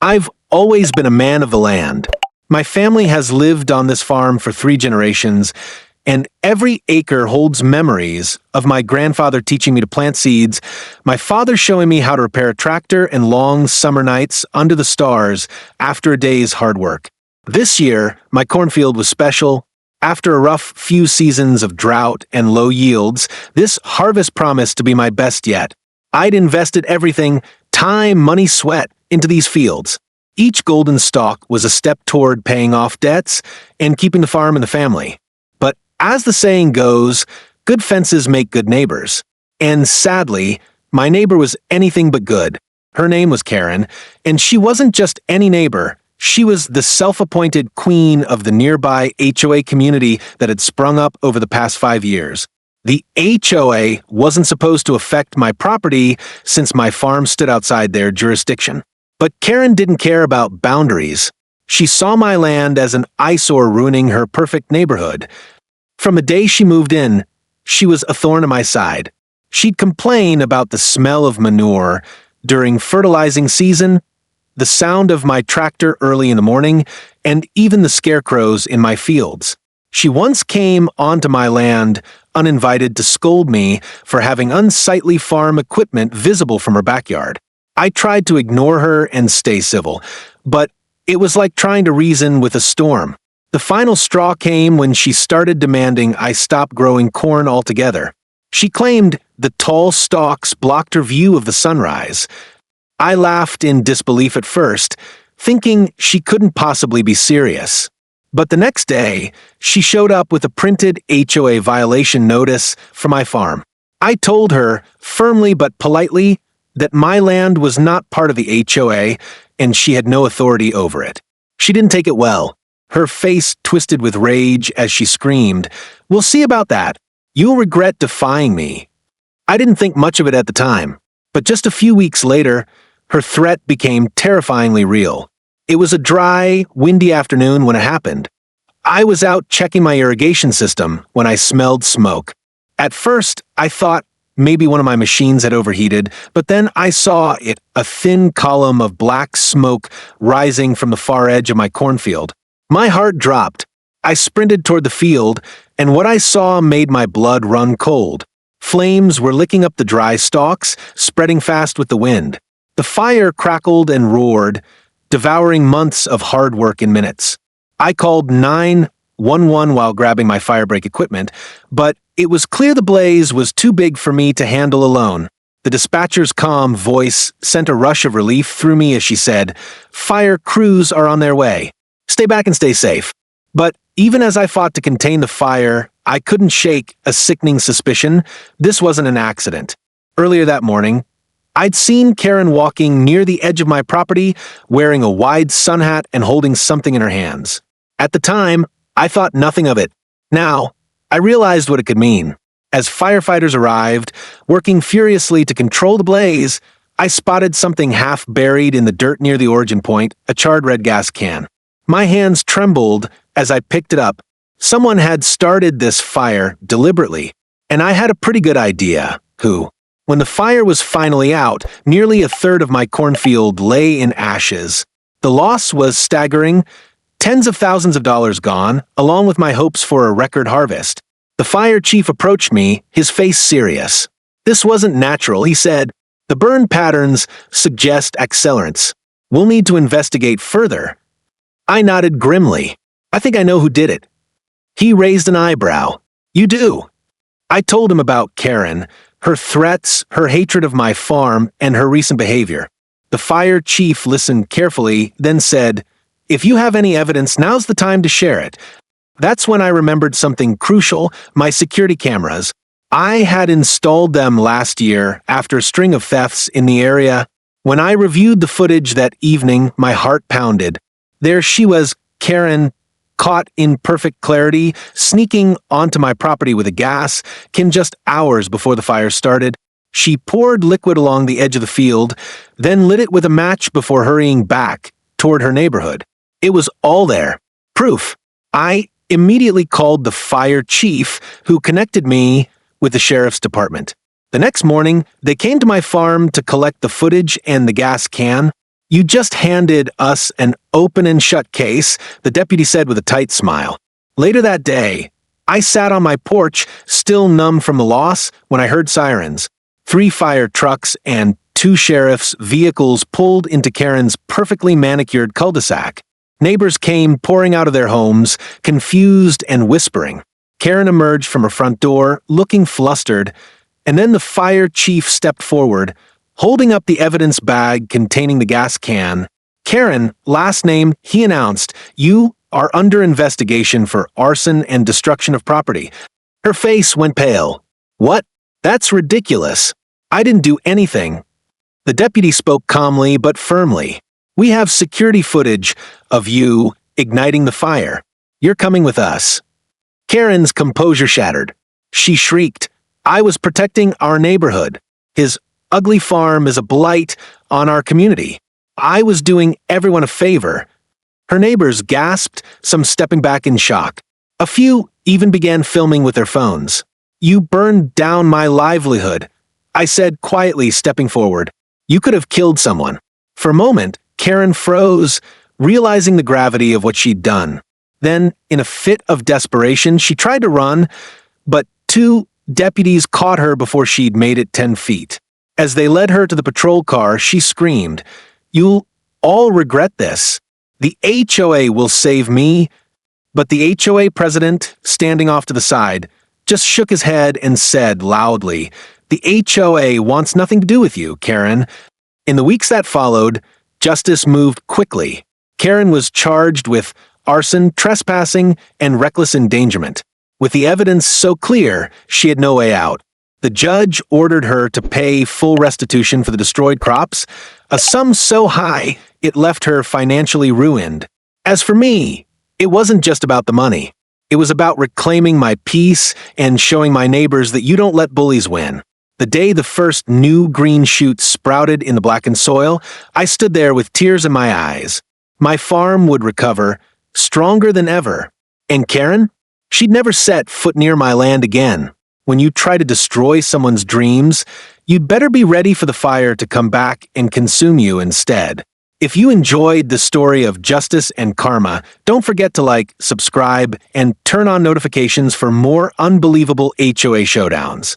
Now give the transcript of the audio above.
I've always been a man of the land. My family has lived on this farm for 3 generations, and every acre holds memories of my grandfather teaching me to plant seeds, my father showing me how to repair a tractor, and long summer nights under the stars after a day's hard work. This year, my cornfield was special. After a rough few seasons of drought and low yields, this harvest promised to be my best yet. I'd invested everything, time, money, sweat, into these fields. Each golden stalk was a step toward paying off debts and keeping the farm in the family. But as the saying goes, good fences make good neighbors. And sadly, my neighbor was anything but good. Her name was Karen, and she wasn't just any neighbor. She was the self-appointed queen of the nearby HOA community that had sprung up over the past 5 years. The HOA wasn't supposed to affect my property since my farm stood outside their jurisdiction. But Karen didn't care about boundaries. She saw my land as an eyesore ruining her perfect neighborhood. From the day she moved in, she was a thorn in my side. She'd complain about the smell of manure during fertilizing season, the sound of my tractor early in the morning, and even the scarecrows in my fields. She once came onto my land uninvited to scold me for having unsightly farm equipment visible from her backyard. I tried to ignore her and stay civil, but it was like trying to reason with a storm. The final straw came when she started demanding I stop growing corn altogether. She claimed the tall stalks blocked her view of the sunrise. I laughed in disbelief at first, thinking she couldn't possibly be serious. But the next day, she showed up with a printed HOA violation notice for my farm. I told her, firmly but politely, that my land was not part of the HOA and she had no authority over it. She didn't take it well. Her face twisted with rage as she screamed, "We'll see about that. You'll regret defying me." I didn't think much of it at the time, but just a few weeks later, her threat became terrifyingly real. It was a dry, windy afternoon when it happened. I was out checking my irrigation system when I smelled smoke. At first, I thought maybe one of my machines had overheated, but then I saw it, a thin column of black smoke rising from the far edge of my cornfield. My heart dropped. I sprinted toward the field, and what I saw made my blood run cold. Flames were licking up the dry stalks, spreading fast with the wind. The fire crackled and roared, devouring months of hard work in minutes. I called 911 while grabbing my firebreak equipment, but it was clear the blaze was too big for me to handle alone. The dispatcher's calm voice sent a rush of relief through me as she said, "Fire crews are on their way. Stay back and stay safe." But even as I fought to contain the fire, I couldn't shake a sickening suspicion this wasn't an accident. Earlier that morning, I'd seen Karen walking near the edge of my property, wearing a wide sun hat and holding something in her hands. At the time, I thought nothing of it. Now, I realized what it could mean. As firefighters arrived, working furiously to control the blaze, I spotted something half buried in the dirt near the origin point, a charred red gas can. My hands trembled as I picked it up. Someone had started this fire deliberately, and I had a pretty good idea who. When the fire was finally out, nearly a third of my cornfield lay in ashes. The loss was staggering, tens of thousands of dollars gone, along with my hopes for a record harvest. The fire chief approached me, his face serious. "This wasn't natural," he said. "The burn patterns suggest accelerants. We'll need to investigate further." I nodded grimly. "I think I know who did it." He raised an eyebrow. "You do?" I told him about Karen, her threats, her hatred of my farm, and her recent behavior. The fire chief listened carefully, then said, "If you have any evidence, now's the time to share it." That's when I remembered something crucial, my security cameras. I had installed them last year after a string of thefts in the area. When I reviewed the footage that evening, my heart pounded. There she was, Karen, caught in perfect clarity, sneaking onto my property with a gas can just hours before the fire started. She poured liquid along the edge of the field, then lit it with a match before hurrying back toward her neighborhood. It was all there. Proof. I immediately called the fire chief, who connected me with the sheriff's department. The next morning, they came to my farm to collect the footage and the gas can. You just handed us an open and shut case, the deputy said with a tight smile. Later that day, I sat on my porch, still numb from the loss, when I heard sirens. 3 fire trucks and 2 sheriff's vehicles pulled into Karen's perfectly manicured cul-de-sac. Neighbors came pouring out of their homes, confused and whispering. Karen emerged from her front door, looking flustered, and then the fire chief stepped forward, holding up the evidence bag containing the gas can. Karen, last name, he announced, "You are under investigation for arson and destruction of property." Her face went pale. "What? That's ridiculous. I didn't do anything." The deputy spoke calmly but firmly. "We have security footage of you igniting the fire. You're coming with us." Karen's composure shattered. She shrieked, "I was protecting our neighborhood. His ugly farm is a blight on our community. I was doing everyone a favor." Her neighbors gasped, some stepping back in shock. A few even began filming with their phones. "You burned down my livelihood," I said quietly, stepping forward. "You could have killed someone." For a moment, Karen froze, realizing the gravity of what she'd done. Then, in a fit of desperation, she tried to run, but 2 deputies caught her before she'd made it 10 feet. As they led her to the patrol car, she screamed, "You'll all regret this. The HOA will save me." But the HOA president, standing off to the side, just shook his head and said loudly, "The HOA wants nothing to do with you, Karen." In the weeks that followed, justice moved quickly. Karen was charged with arson, trespassing, and reckless endangerment. With the evidence so clear, she had no way out. The judge ordered her to pay full restitution for the destroyed crops, a sum so high it left her financially ruined. As for me, it wasn't just about the money. It was about reclaiming my peace and showing my neighbors that you don't let bullies win. The day the first new green shoots sprouted in the blackened soil, I stood there with tears in my eyes. My farm would recover, stronger than ever. And Karen? She'd never set foot near my land again. When you try to destroy someone's dreams, you'd better be ready for the fire to come back and consume you instead. If you enjoyed the story of justice and karma, don't forget to like, subscribe, and turn on notifications for more unbelievable HOA showdowns.